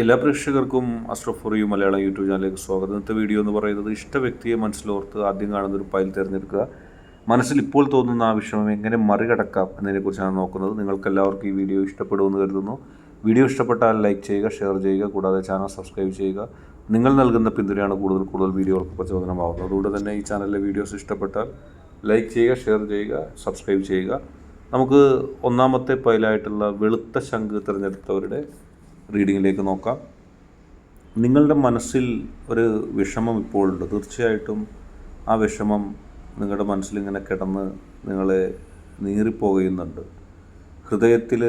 എല്ലാ പ്രേക്ഷകർക്കും Ashraf for you Malayalam YouTube ചാനലിലേക്ക് സ്വാഗതം. ഇന്നത്തെ വീഡിയോ എന്ന് പറയുന്നത് ഇഷ്ട വ്യക്തിയെ മനസ്സിലോർത്ത് ആദ്യം കാണുന്ന ഒരു ഫയൽ തിരഞ്ഞെടുക്കുക. മനസ്സിൽ ഇപ്പോൾ തോന്നുന്ന ആ വിഷമം എങ്ങനെ മറികടക്കാം എന്നതിനെക്കുറിച്ചാണ് നോക്കുന്നത്. നിങ്ങൾക്കെല്ലാവർക്കും ഈ വീഡിയോ ഇഷ്ടപ്പെടുമെന്ന് കരുതുന്നു. വീഡിയോ ഇഷ്ടപ്പെട്ടാൽ ലൈക്ക് ചെയ്യുക, ഷെയർ ചെയ്യുക, കൂടാതെ ചാനൽ സബ്സ്ക്രൈബ് ചെയ്യുക. നിങ്ങൾ നൽകുന്ന പിന്തുണയാണ് കൂടുതൽ വീഡിയോകൾക്ക് പ്രചോദനമാകുന്നത്. അതുകൊണ്ട് തന്നെ ഈ ചാനലിലെ വീഡിയോസ് ഇഷ്ടപ്പെട്ടാൽ ലൈക്ക് ചെയ്യുക, ഷെയർ ചെയ്യുക, സബ്സ്ക്രൈബ് ചെയ്യുക. നമുക്ക് ഒന്നാമത്തെ ഫയലായിട്ടുള്ള വെളുത്ത ശംഖ് തിരഞ്ഞെടുത്തവരുടെ റീഡിങ്ങിലേക്ക് നോക്കാം. നിങ്ങളുടെ മനസ്സിൽ ഒരു വിഷമം ഇപ്പോഴുണ്ട്. തീർച്ചയായിട്ടും ആ വിഷമം നിങ്ങളുടെ മനസ്സിലിങ്ങനെ കിടന്ന് നിങ്ങളെ നീറിപ്പോകുന്നുണ്ട്. ഹൃദയത്തിൽ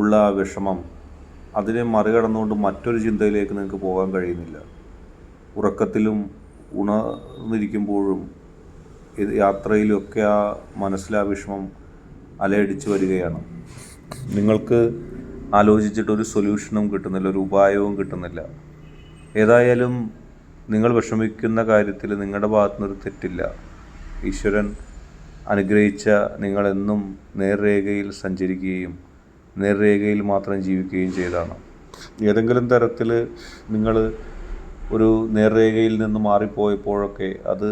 ഉള്ള ആ വിഷമം, അതിനെ മറികടന്നുകൊണ്ട് മറ്റൊരു ചിന്തയിലേക്ക് നിങ്ങൾക്ക് പോകാൻ കഴിയുന്നില്ല. ഉറക്കത്തിലും ഉണർന്നിരിക്കുമ്പോഴും യാത്രയിലൊക്കെ ആ മനസ്സിലെ ആ വിഷമം അലയടിച്ച് വരികയാണ്. നിങ്ങൾക്ക് ആലോചിച്ചിട്ടൊരു സൊല്യൂഷനും കിട്ടുന്നില്ല, ഒരു ഉപായവും കിട്ടുന്നില്ല. ഏതായാലും നിങ്ങൾ വിഷമിക്കുന്ന കാര്യത്തിൽ നിങ്ങളുടെ ഭാഗത്തുനിന്നൊരു തെറ്റില്ല. ഈശ്വരൻ അനുഗ്രഹിച്ച നിങ്ങളെന്നും നേർരേഖയിൽ സഞ്ചരിക്കുകയും നേർരേഖയിൽ മാത്രം ജീവിക്കുകയും ചെയ്തതാണ്. ഏതെങ്കിലും തരത്തിൽ നിങ്ങൾ ഒരു നേർരേഖയിൽ നിന്ന് മാറിപ്പോയപ്പോഴൊക്കെ അത്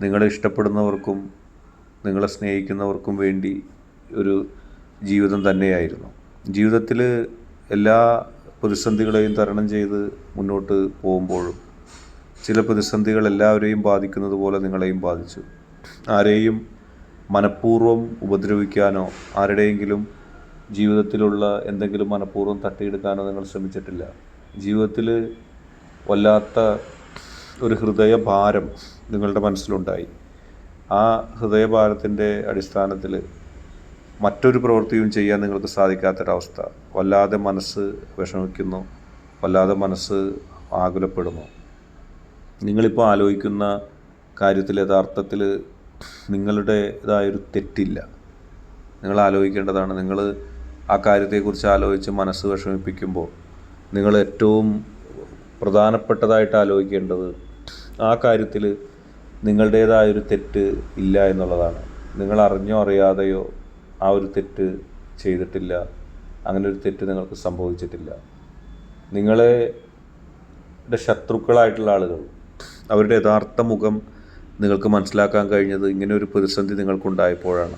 നിങ്ങളെ ഇഷ്ടപ്പെടുന്നവർക്കും നിങ്ങളെ സ്നേഹിക്കുന്നവർക്കും വേണ്ടി ഒരു ജീവിതം തന്നെയായിരുന്നു. ജീവിതത്തിൽ എല്ലാ പ്രതിസന്ധികളെയും തരണം ചെയ്ത് മുന്നോട്ട് പോകുമ്പോഴും ചില പ്രതിസന്ധികൾ എല്ലാവരെയും ബാധിക്കുന്നത് പോലെ നിങ്ങളെയും ബാധിച്ചു. ആരെയും മനഃപൂർവ്വം ഉപദ്രവിക്കാനോ ആരുടെയെങ്കിലും ജീവിതത്തിലുള്ള എന്തെങ്കിലും മനഃപൂർവ്വം തട്ടിയെടുക്കാനോ നിങ്ങൾ ശ്രമിച്ചിട്ടില്ല. ജീവിതത്തിൽ വല്ലാത്ത ഒരു ഹൃദയഭാരം നിങ്ങളുടെ മനസ്സിലുണ്ടായി. ആ ഹൃദയഭാരത്തിൻ്റെ അടിസ്ഥാനത്തിൽ മറ്റൊരു പ്രവൃത്തിയും ചെയ്യാൻ നിങ്ങൾക്ക് സാധിക്കാത്തൊരവസ്ഥ. വല്ലാതെ മനസ്സ് വിഷമിക്കുന്നു, വല്ലാതെ മനസ്സ് ആകുലപ്പെടുന്നു. നിങ്ങളിപ്പോൾ ആലോചിക്കുന്ന കാര്യത്തിൽ യഥാർത്ഥത്തിൽ നിങ്ങളുടേതായൊരു തെറ്റില്ല. നിങ്ങൾ ആലോചിക്കേണ്ടതാണ്. നിങ്ങൾ ആ കാര്യത്തെക്കുറിച്ച് ആലോചിച്ച് മനസ്സ് വിഷമിപ്പിക്കുമ്പോൾ നിങ്ങൾ ഏറ്റവും പ്രധാനപ്പെട്ടതായിട്ട് ആലോചിക്കേണ്ടത് ആ കാര്യത്തിൽ നിങ്ങളുടേതായൊരു തെറ്റ് ഇല്ല എന്നുള്ളതാണ്. നിങ്ങൾ അറിഞ്ഞോ അറിയാതെയോ ആ ഒരു തെറ്റ് ചെയ്തിട്ടില്ല. അങ്ങനെ ഒരു തെറ്റ് നിങ്ങൾക്ക് സംഭവിച്ചിട്ടില്ല. നിങ്ങളുടെ ശത്രുക്കളായിട്ടുള്ള ആളുകൾ, അവരുടെ യഥാർത്ഥ മുഖം നിങ്ങൾക്ക് മനസ്സിലാക്കാൻ കഴിഞ്ഞത് ഇങ്ങനെ ഒരു പ്രതിസന്ധി നിങ്ങൾക്കുണ്ടായപ്പോഴാണ്.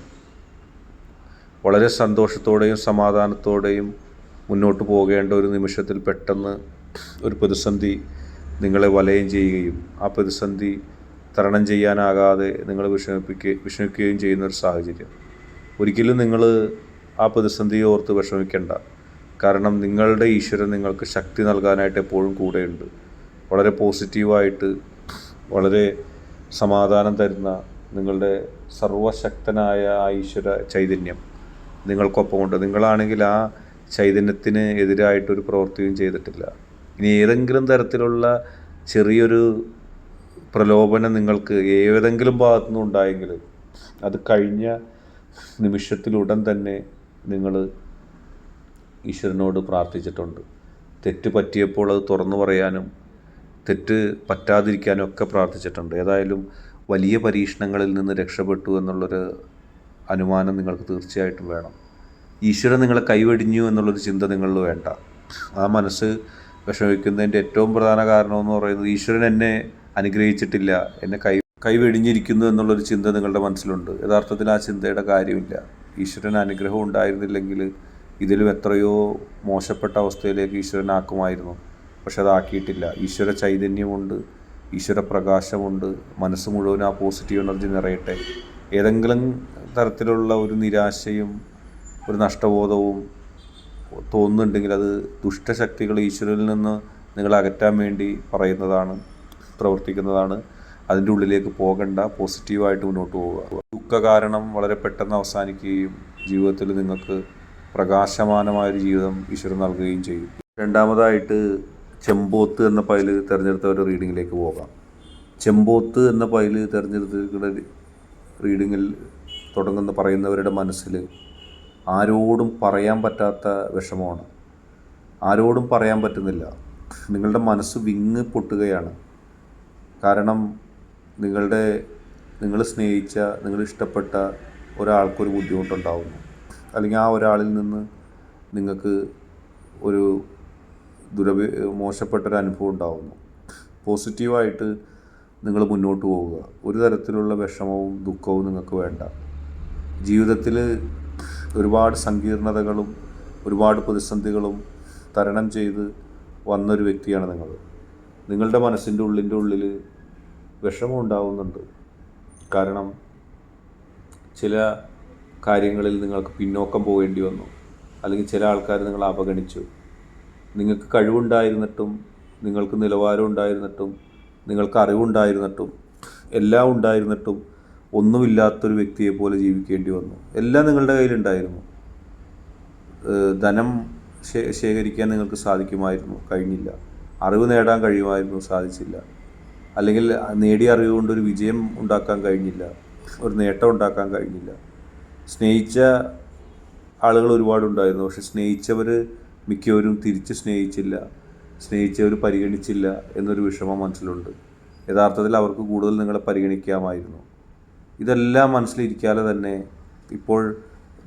വളരെ സന്തോഷത്തോടെയും സമാധാനത്തോടെയും മുന്നോട്ട് പോകേണ്ട ഒരു നിമിഷത്തിൽ പെട്ടെന്ന് ഒരു പ്രതിസന്ധി നിങ്ങളെ വലയം ചെയ്യുകയും ആ പ്രതിസന്ധി തരണം ചെയ്യാനാകാതെ നിങ്ങൾ വിഷമിക്കുകയും ചെയ്യുന്ന ഒരു സാഹചര്യം. ഒരിക്കലും നിങ്ങൾ ആ പ്രതിസന്ധിയെ ഓർത്ത് വിഷമിക്കേണ്ട. കാരണം നിങ്ങളുടെ ഈശ്വരൻ നിങ്ങൾക്ക് ശക്തി നൽകാനായിട്ട് എപ്പോഴും കൂടെയുണ്ട്. വളരെ പോസിറ്റീവായിട്ട്, വളരെ സമാധാനം തരുന്ന നിങ്ങളുടെ സർവശക്തനായ ആ ഈശ്വര ചൈതന്യം നിങ്ങൾക്കൊപ്പമുണ്ട്. നിങ്ങളാണെങ്കിൽ ആ ചൈതന്യത്തിന് എതിരായിട്ടൊരു പ്രവൃത്തിയും ചെയ്തിട്ടില്ല. ഇനി ഏതെങ്കിലും തരത്തിലുള്ള ചെറിയൊരു പ്രലോഭനം നിങ്ങൾക്ക് ഏതെങ്കിലും ഭാഗത്തുനിന്നും ഉണ്ടായെങ്കിൽ അത് കഴിഞ്ഞ നിമിഷത്തിലുടൻ തന്നെ നിങ്ങൾ ഈശ്വരനോട് പ്രാർത്ഥിച്ചിട്ടുണ്ട്. തെറ്റ് പറ്റിയപ്പോൾ അത് തുറന്നു പറയാനും തെറ്റ് പറ്റാതിരിക്കാനും ഒക്കെ പ്രാർത്ഥിച്ചിട്ടുണ്ട്. ഏതായാലും വലിയ പരീക്ഷണങ്ങളിൽ നിന്ന് രക്ഷപ്പെട്ടു എന്നുള്ളൊരു അനുമാനം നിങ്ങൾക്ക് തീർച്ചയായിട്ടും വേണം. ഈശ്വരൻ നിങ്ങളെ കൈവെടിഞ്ഞു എന്നുള്ളൊരു ചിന്ത നിങ്ങളിൽ വേണ്ട. ആ മനസ്സ് വിഷമിക്കുന്നതിൻ്റെ ഏറ്റവും പ്രധാന കാരണമെന്ന് പറയുന്നത് ഈശ്വരൻ എന്നെ അനുഗ്രഹിച്ചിട്ടില്ല, എന്നെ കൈവെടിഞ്ഞിരിക്കുന്നു എന്നുള്ളൊരു ചിന്ത നിങ്ങളുടെ മനസ്സിലുണ്ട്. യഥാർത്ഥത്തിൽ ആ ചിന്തയുടെ കാര്യമില്ല. ഈശ്വരൻ അനുഗ്രഹം ഉണ്ടായിരുന്നില്ലെങ്കിൽ ഇതിലും എത്രയോ മോശപ്പെട്ട അവസ്ഥയിലേക്ക് ഈശ്വരനാക്കുമായിരുന്നു. പക്ഷെ അതാക്കിയിട്ടില്ല. ഈശ്വര ചൈതന്യമുണ്ട്, ഈശ്വര പ്രകാശമുണ്ട്. മനസ്സ് മുഴുവൻ ആ പോസിറ്റീവ് എനർജി നിറയട്ടെ. ഏതെങ്കിലും തരത്തിലുള്ള ഒരു നിരാശയും ഒരു നഷ്ടബോധവും തോന്നുന്നുണ്ടെങ്കിൽ അത് ദുഷ്ടശക്തികൾ ഈശ്വരനിൽ നിന്ന് നിങ്ങളെ അകറ്റാൻ വേണ്ടി പറയുന്നതാണ്, പ്രവർത്തിക്കുന്നതാണ്. അതിൻ്റെ ഉള്ളിലേക്ക് പോകണ്ട, പോസിറ്റീവായിട്ട് മുന്നോട്ട് പോവുക. ദുഃഖ കാരണം വളരെ പെട്ടെന്ന് അവസാനിക്കുകയും ജീവിതത്തിൽ നിങ്ങൾക്ക് പ്രകാശമാനമായൊരു ജീവിതം ഈശ്വരൻ നൽകുകയും ചെയ്യും. രണ്ടാമതായിട്ട് ചെമ്പോത്ത് എന്ന പൈല് തിരഞ്ഞെടുത്ത ഒരു റീഡിങ്ങിലേക്ക് പോകാം. ചെമ്പോത്ത് എന്ന പൈല് തിരഞ്ഞെടുത്തിരിക്കുന്ന റീഡിങ്ങിൽ പറയുന്നവരുടെ മനസ്സിൽ ആരോടും പറയാൻ പറ്റാത്ത വിഷമമാണ്. ആരോടും പറയാൻ പറ്റുന്നില്ല. നിങ്ങളുടെ മനസ്സ് വിങ്ങ് പൊട്ടുകയാണ്. കാരണം നിങ്ങൾ സ്നേഹിച്ച, നിങ്ങൾ ഇഷ്ടപ്പെട്ട ഒരാൾക്കൊരു ബുദ്ധിമുട്ടുണ്ടാകുന്നു, അല്ലെങ്കിൽ ആ ഒരാളിൽ നിന്ന് നിങ്ങൾക്ക് ഒരു മോശപ്പെട്ടൊരു അനുഭവം ഉണ്ടാകുന്നു. പോസിറ്റീവായിട്ട് നിങ്ങൾ മുന്നോട്ട് പോവുക. ഒരു തരത്തിലുള്ള വിഷമവും ദുഃഖവും നിങ്ങൾക്ക് വേണ്ട. ജീവിതത്തിൽ ഒരുപാട് സങ്കീർണതകളും ഒരുപാട് പ്രതിസന്ധികളും തരണം ചെയ്ത് വന്നൊരു വ്യക്തിയാണ് നിങ്ങൾ. നിങ്ങളുടെ മനസ്സിൻ്റെ ഉള്ളിൽ വിഷമം ഉണ്ടാവുന്നുണ്ട്. കാരണം ചില കാര്യങ്ങളിൽ നിങ്ങൾക്ക് പിന്നോക്കം പോകേണ്ടി വന്നു, അല്ലെങ്കിൽ ചില ആൾക്കാർ നിങ്ങളെ അവഗണിച്ചു. നിങ്ങൾക്ക് കഴിവുണ്ടായിരുന്നിട്ടും, നിങ്ങൾക്ക് നിലവാരം ഉണ്ടായിരുന്നിട്ടും, നിങ്ങൾക്ക് അറിവുണ്ടായിരുന്നിട്ടും, എല്ലാം ഉണ്ടായിരുന്നിട്ടും ഒന്നുമില്ലാത്തൊരു വ്യക്തിയെ പോലെ ജീവിക്കേണ്ടി വന്നു. എല്ലാം നിങ്ങളുടെ കയ്യിലുണ്ടായിരുന്നു. ധനം ശേഖരിക്കാൻ നിങ്ങൾക്ക് സാധിക്കുമായിരുന്നു, കഴിഞ്ഞില്ല. അറിവ് നേടാൻ കഴിയുമായിരുന്നു, സാധിച്ചില്ല. അല്ലെങ്കിൽ നേടിയ അറിവ് കൊണ്ടൊരു വിജയം ഉണ്ടാക്കാൻ കഴിഞ്ഞില്ല, ഒരു നേട്ടം ഉണ്ടാക്കാൻ കഴിഞ്ഞില്ല. സ്നേഹിച്ച ആളുകൾ ഒരുപാടുണ്ടായിരുന്നു, പക്ഷെ സ്നേഹിച്ചവർ മിക്കവരും തിരിച്ച് സ്നേഹിച്ചില്ല, സ്നേഹിച്ചവർ പരിഗണിച്ചില്ല എന്നൊരു വിഷമം മനസ്സിലുണ്ട്. യഥാർത്ഥത്തിൽ അവർക്ക് കൂടുതൽ നിങ്ങളെ പരിഗണിക്കാമായിരുന്നു. ഇതെല്ലാം മനസ്സിലിരിക്കാതെ തന്നെ ഇപ്പോൾ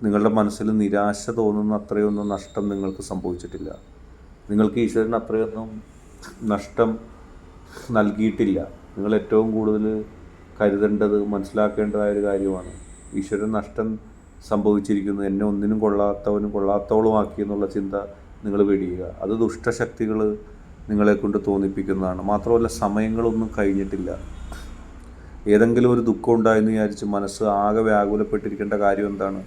നിങ്ങളുടെ മനസ്സിൽ നിരാശ തോന്നുന്ന അത്രയൊന്നും നഷ്ടം നിങ്ങൾക്ക് സംഭവിച്ചിട്ടില്ല. നിങ്ങൾക്ക് ഈശ്വരൻ അത്രയൊന്നും നഷ്ടം നൽകിയിട്ടില്ല. നിങ്ങൾ ഏറ്റവും കൂടുതൽ കരുതേണ്ടത്, മനസ്സിലാക്കേണ്ടതായൊരു കാര്യമാണ്, ഈശ്വരൻ നഷ്ടം സംഭവിച്ചിരിക്കുന്നു, എന്നെ ഒന്നിനും കൊള്ളാത്തവനും കൊള്ളാത്തവളുമാക്കി എന്നുള്ള ചിന്ത നിങ്ങൾ വെടിയുക. അത് ദുഷ്ടശക്തികൾ നിങ്ങളെക്കൊണ്ട് തോന്നിപ്പിക്കുന്നതാണ്. മാത്രമല്ല, സമയങ്ങളൊന്നും കഴിഞ്ഞിട്ടില്ല. ഏതെങ്കിലും ഒരു ദുഃഖം ഉണ്ടായെന്ന് വിചാരിച്ച് മനസ്സ് ആകെ വ്യാകുലപ്പെട്ടിരിക്കേണ്ട കാര്യം എന്താണ്?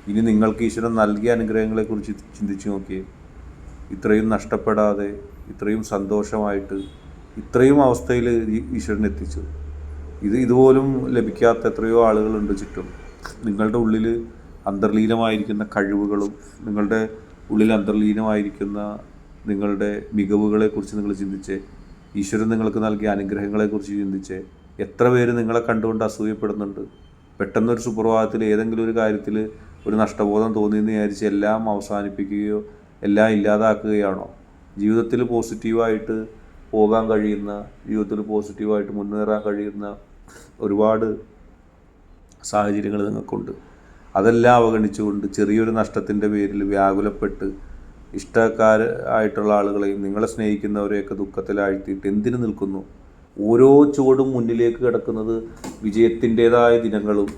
ഇനി നിങ്ങൾക്ക് ഈശ്വരൻ നൽകിയ അനുഗ്രഹങ്ങളെക്കുറിച്ച് ചിന്തിച്ച് നോക്കിയേ. ഇത്രയും നഷ്ടപ്പെടാതെ, ഇത്രയും സന്തോഷമായിട്ട്, ഇത്രയും അവസ്ഥയിൽ ഈശ്വരൻ എത്തിച്ചു. ഇതുപോലും ലഭിക്കാത്ത എത്രയോ ആളുകളുണ്ട് ചുറ്റും. നിങ്ങളുടെ ഉള്ളിൽ അന്തർലീനമായിരിക്കുന്ന കഴിവുകളും നിങ്ങളുടെ ഉള്ളിൽ അന്തർലീനമായിരിക്കുന്ന നിങ്ങളുടെ മികവുകളെക്കുറിച്ച് നിങ്ങൾ ചിന്തിച്ചേ. ഈശ്വരൻ നിങ്ങൾക്ക് നൽകിയ അനുഗ്രഹങ്ങളെക്കുറിച്ച് ചിന്തിച്ചേ. എത്ര പേര് നിങ്ങളെ കണ്ടുകൊണ്ട് അസൂയപ്പെടുന്നുണ്ട്. പെട്ടെന്നൊരു സുപ്രഭാതത്തിൽ ഏതെങ്കിലും ഒരു കാര്യത്തിൽ ഒരു നഷ്ടബോധം തോന്നിയെന്ന് വിചാരിച്ച് എല്ലാം അവസാനിപ്പിക്കുകയോ എല്ലാം ഇല്ലാതാക്കുകയാണോ? ജീവിതത്തിൽ പോസിറ്റീവായിട്ട് പോകാൻ കഴിയുന്ന, ജീവിതത്തിൽ പോസിറ്റീവായിട്ട് മുന്നേറാൻ കഴിയുന്ന ഒരുപാട് സാഹചര്യങ്ങൾ നിങ്ങൾക്കുണ്ട്. അതെല്ലാം അവഗണിച്ചുകൊണ്ട് ചെറിയൊരു നഷ്ടത്തിൻ്റെ പേരിൽ വ്യാകുലപ്പെട്ട് ഇഷ്ടക്കാരായിട്ടുള്ള ആളുകളെയും നിങ്ങളെ സ്നേഹിക്കുന്നവരെയൊക്കെ ദുഃഖത്തിലാഴ്ത്തിയിട്ട് എന്തിനു നിൽക്കുന്നു? ഓരോ ചുവടും മുന്നിലേക്ക് കിടക്കുന്നത് വിജയത്തിൻ്റേതായ ദിനങ്ങളും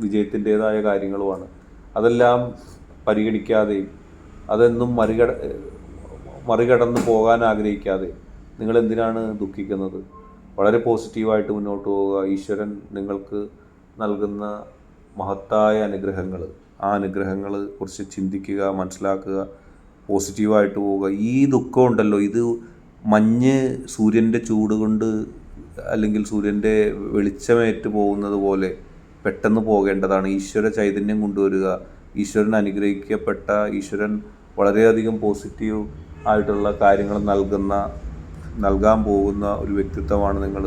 വിജയത്തിൻ്റേതായ കാര്യങ്ങളുമാണ്. അതെല്ലാം പരിഗണിക്കാതെയും അതെന്നും മറികടന്ന് പോകാൻ ആഗ്രഹിക്കാതെ നിങ്ങൾ എന്തിനാണ് ദുഃഖിക്കുന്നത്? വളരെ പോസിറ്റീവായിട്ട് മുന്നോട്ട് പോവുക. ഈശ്വരൻ നിങ്ങൾക്ക് നൽകുന്ന മഹത്തായ അനുഗ്രഹങ്ങൾ, ആ അനുഗ്രഹങ്ങൾ കുറിച്ച് ചിന്തിക്കുക, മനസ്സിലാക്കുക, പോസിറ്റീവായിട്ട് പോവുക. ഈ ദുഃഖം ഉണ്ടല്ലോ, ഇത് മഞ്ഞ് സൂര്യൻ്റെ ചൂട് കൊണ്ട് അല്ലെങ്കിൽ സൂര്യൻ്റെ വെളിച്ചമേറ്റ് പോകുന്നത് പോലെ പെട്ടെന്ന് പോകേണ്ടതാണ്. ഈശ്വര ചൈതന്യം കൊണ്ടുവരിക. ഈശ്വരൻ അനുഗ്രഹിക്കപ്പെട്ട, ഈശ്വരൻ വളരെയധികം പോസിറ്റീവ് ആയിട്ടുള്ള കാര്യങ്ങൾ നൽകാൻ പോകുന്ന ഒരു വ്യക്തിത്വമാണ് നിങ്ങൾ.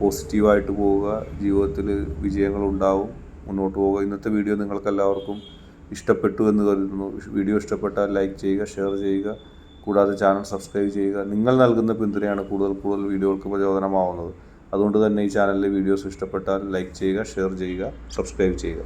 പോസിറ്റീവായിട്ട് പോവുക, ജീവിതത്തിൽ വിജയങ്ങളുണ്ടാവും, മുന്നോട്ട് പോവുക. ഇന്നത്തെ വീഡിയോ നിങ്ങൾക്കെല്ലാവർക്കും ഇഷ്ടപ്പെട്ടു എന്ന് കരുതുന്നു. വീഡിയോ ഇഷ്ടപ്പെട്ടാൽ ലൈക്ക് ചെയ്യുക, ഷെയർ ചെയ്യുക, കൂടാതെ ചാനൽ സബ്സ്ക്രൈബ് ചെയ്യുക. നിങ്ങൾ നൽകുന്ന പിന്തുണയാണ് കൂടുതൽ വീഡിയോകൾക്ക് പ്രചോദനമാവുന്നത്. അതുകൊണ്ട് തന്നെ ഈ ചാനലിലെ വീഡിയോസ് ഇഷ്ടപ്പെട്ടാൽ ലൈക്ക് ചെയ്യുക, ഷെയർ ചെയ്യുക, സബ്സ്ക്രൈബ് ചെയ്യുക.